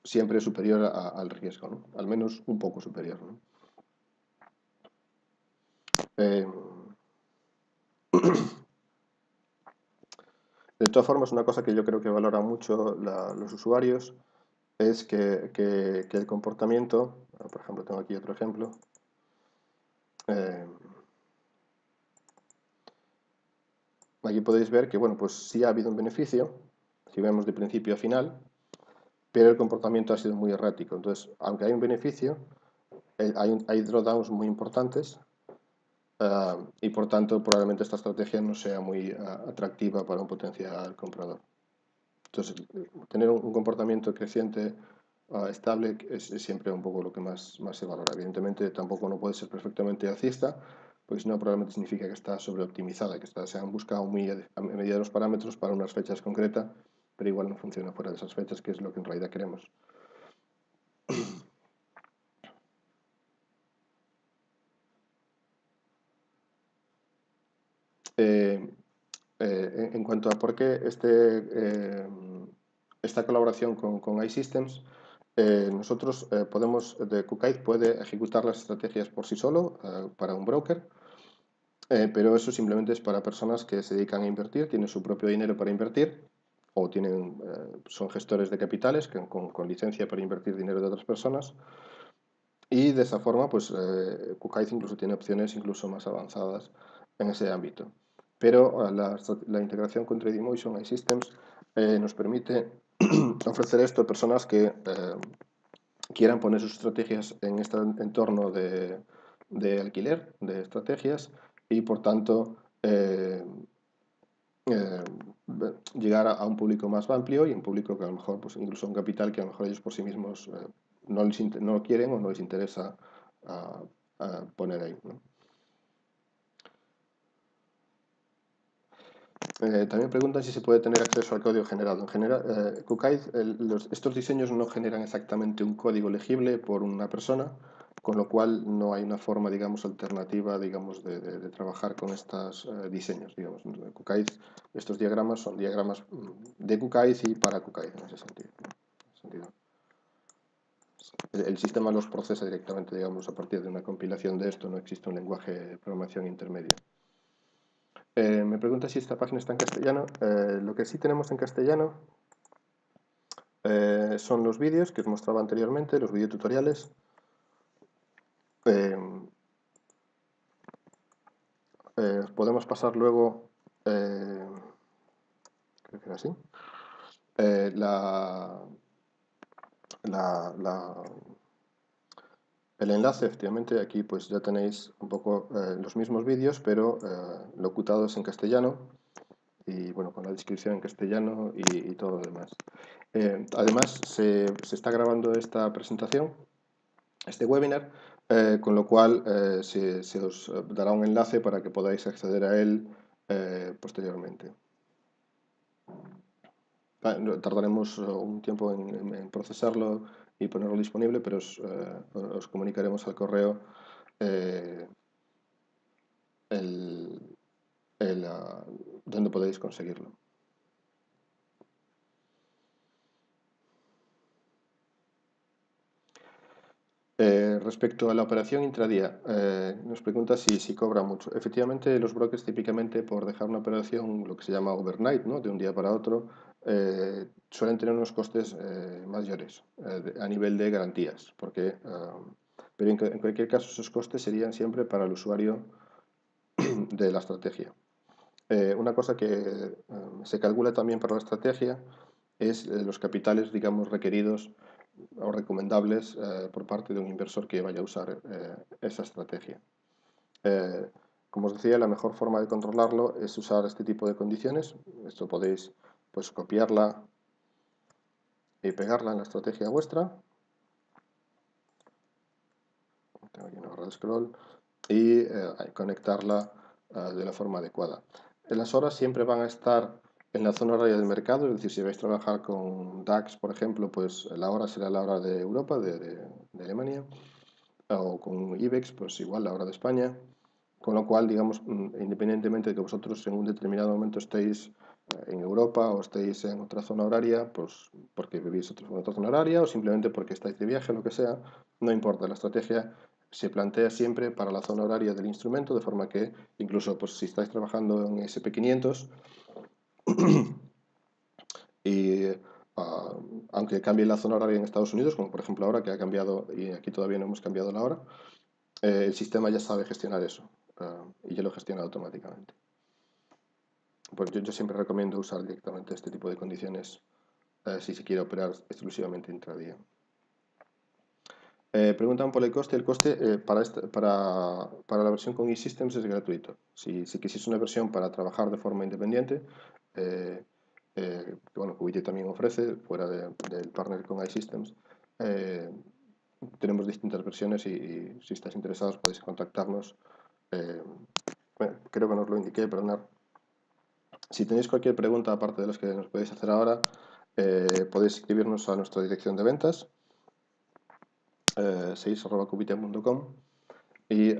siempre superior al riesgo, ¿no? Al menos un poco superior, ¿no? Eh, de todas formas, una cosa que yo creo que valoran mucho los usuarios es que el comportamiento, por ejemplo, tengo aquí otro ejemplo, eh, aquí podéis ver que, bueno, pues sí ha habido un beneficio, si vemos de principio a final, pero el comportamiento ha sido muy errático. Entonces, aunque hay un beneficio, hay drawdowns muy importantes y por tanto probablemente esta estrategia no sea muy atractiva para un potencial comprador. Entonces, tener un comportamiento creciente estable es siempre un poco lo que más se valora. Evidentemente tampoco no puede ser perfectamente alcista, porque si no probablemente significa que está sobreoptimizada, que se han buscado muy a medida de los parámetros para unas fechas concretas, pero igual no funciona fuera de esas fechas, que es lo que en realidad queremos. Eh, en cuanto a por qué esta colaboración con iSystems, nosotros QKite puede ejecutar las estrategias por sí solo para un broker, pero eso simplemente es para personas que se dedican a invertir, tienen su propio dinero para invertir o son gestores de capitales con licencia para invertir dinero de otras personas. Y de esa forma, pues QKite incluso tiene opciones incluso más avanzadas en ese ámbito. Pero la integración con Trading iSystems nos permite ofrecer esto a personas que quieran poner sus estrategias en este entorno de alquiler de estrategias y por tanto eh, llegar a un público más amplio y un público que a lo mejor, pues incluso un capital que a lo mejor ellos por sí mismos no lo quieren o no les interesa a, poner ahí, ¿no? También preguntan si se puede tener acceso al código generado. En general, QKite, estos diseños no generan exactamente un código legible por una persona, con lo cual no hay una forma, digamos, alternativa, digamos, de trabajar con estos diseños, digamos. QKite, estos diagramas son diagramas de QKite y para QKite, en ese sentido, ¿no? En ese sentido. El sistema los procesa directamente, digamos, a partir de una compilación de esto, no existe un lenguaje de programación intermedio. Me pregunta si esta página está en castellano. Lo que sí tenemos en castellano son los vídeos que os mostraba anteriormente, los videotutoriales. Podemos pasar luego, creo que era así, la, la, la, el enlace. Efectivamente, aquí pues ya tenéis un poco los mismos vídeos, pero locutados en castellano y bueno, con la descripción en castellano y todo lo demás. Además, se está grabando esta presentación, este webinar, con lo cual se os dará un enlace para que podáis acceder a él posteriormente. Tardaremos un tiempo en procesarlo y ponerlo disponible, pero os comunicaremos al correo eh, el, dónde podéis conseguirlo. Respecto a la operación intradía, nos pregunta si cobra mucho. Efectivamente, los brokers típicamente por dejar una operación, lo que se llama overnight, ¿no? De un día para otro, suelen tener unos costes mayores a nivel de garantías, pero en cualquier caso esos costes serían siempre para el usuario de la estrategia. Una cosa que se calcula también para la estrategia es los capitales, digamos, requeridos o recomendables por parte de un inversor que vaya a usar esa estrategia. Eh, como os decía, la mejor forma de controlarlo es usar este tipo de condiciones. Esto podéis pues copiarla y pegarla en la estrategia vuestra. Tengo aquí una barra de scroll y conectarla de la forma adecuada. Las horas siempre van a estar en la zona horaria del mercado, es decir, si vais a trabajar con DAX, por ejemplo, pues la hora será la hora de Europa, de Alemania, o con IBEX, pues igual la hora de España. Con lo cual, digamos, independientemente de que vosotros en un determinado momento estéis en Europa o estéis en otra zona horaria, pues porque vivís en otra zona horaria o simplemente porque estáis de viaje, lo que sea, no importa. La estrategia se plantea siempre para la zona horaria del instrumento, de forma que incluso pues, si estáis trabajando en SP500 y aunque cambie la zona horaria en Estados Unidos, como por ejemplo ahora que ha cambiado y aquí todavía no hemos cambiado la hora, el sistema ya sabe gestionar eso y ya lo gestiona automáticamente. Pues yo siempre recomiendo usar directamente este tipo de condiciones si se quiere operar exclusivamente intradía. Preguntan por el coste. El coste para la versión con eSystems es gratuito. Si quisierais una versión para trabajar de forma independiente, que bueno, Qubity también ofrece, fuera del partner con iSystems, tenemos distintas versiones y si estáis interesados podéis contactarnos. Creo que no os lo indiqué, perdonad. Si tenéis cualquier pregunta aparte de las que nos podéis hacer ahora, podéis escribirnos a nuestra dirección de ventas, 6@qubity.com y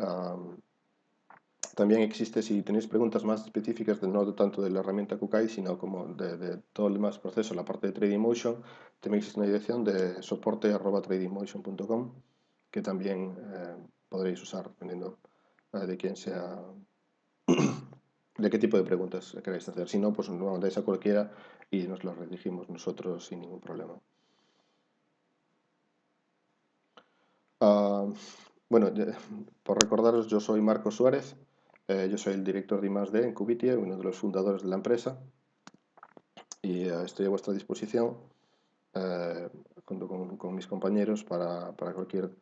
también existe, si tenéis preguntas más específicas, no tanto de la herramienta Kukai, sino como de todo el demás proceso, la parte de Trading Motion, también existe una dirección de soporte@tradingmotion.com que también podréis usar dependiendo de quién sea, de qué tipo de preguntas queráis hacer. Si no, pues nos lo mandáis a cualquiera y nos lo redirigimos nosotros sin ningún problema. Uh, bueno, por recordaros, yo soy Marcos Suárez, yo soy el director de I+D en Qubity, uno de los fundadores de la empresa, y estoy a vuestra disposición junto con mis compañeros para cualquier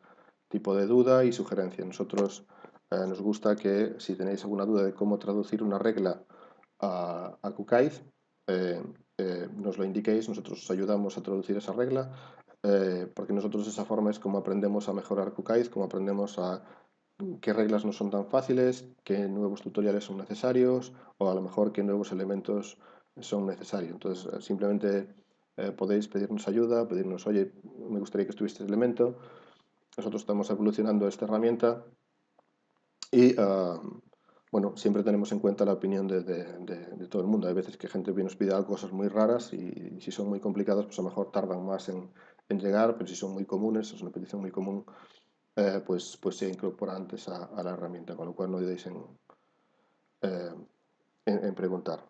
tipo de duda y sugerencia. Nosotros nos gusta que si tenéis alguna duda de cómo traducir una regla a QKID, nos lo indiquéis, nosotros os ayudamos a traducir esa regla, porque nosotros de esa forma es como aprendemos a mejorar QKID, como aprendemos a qué reglas no son tan fáciles, qué nuevos tutoriales son necesarios o a lo mejor qué nuevos elementos son necesarios. Entonces, simplemente podéis pedirnos ayuda, pedirnos, oye, me gustaría que estuviese este elemento. Nosotros estamos evolucionando esta herramienta y, bueno, siempre tenemos en cuenta la opinión de todo el mundo. Hay veces que gente nos pide cosas muy raras y si son muy complicadas, pues a lo mejor tardan más en llegar, pero si son muy comunes, es una petición muy común, pues se incorpora antes a la herramienta, con lo cual no dudéis eh, en preguntar.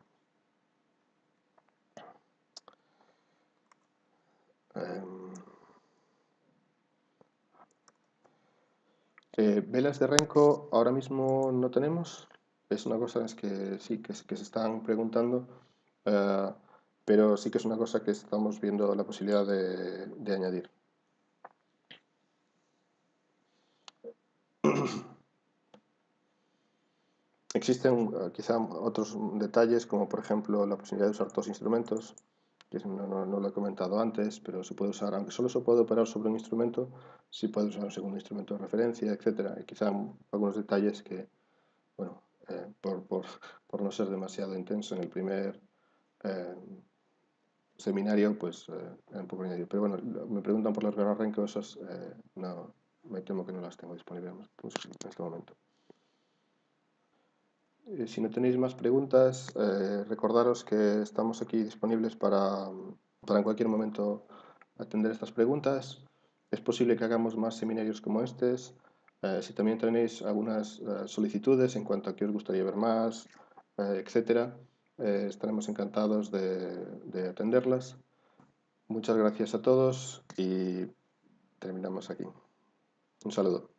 Velas de Renko ahora mismo no tenemos. Es una cosa es que sí, que se están preguntando, eh, pero sí que es una cosa que estamos viendo la posibilidad de añadir. Existen quizá otros detalles, como por ejemplo la posibilidad de usar dos instrumentos, que no lo he comentado antes, pero se puede usar, aunque solo se puede operar sobre un instrumento, sí puede usar un segundo instrumento de referencia, etcétera. Y quizá algunos detalles que, bueno, por no ser demasiado intenso en el primer eh, seminario, pues era un poco añadido. Pero bueno, me preguntan por las garras rencosas, no, me temo que no las tengo disponibles en este momento. Si no tenéis más preguntas, recordaros que estamos aquí disponibles para en cualquier momento atender estas preguntas. Es posible que hagamos más seminarios como estos. Si también tenéis algunas solicitudes en cuanto a qué os gustaría ver más, etcétera, estaremos encantados de atenderlas. Muchas gracias a todos y terminamos aquí. Un saludo.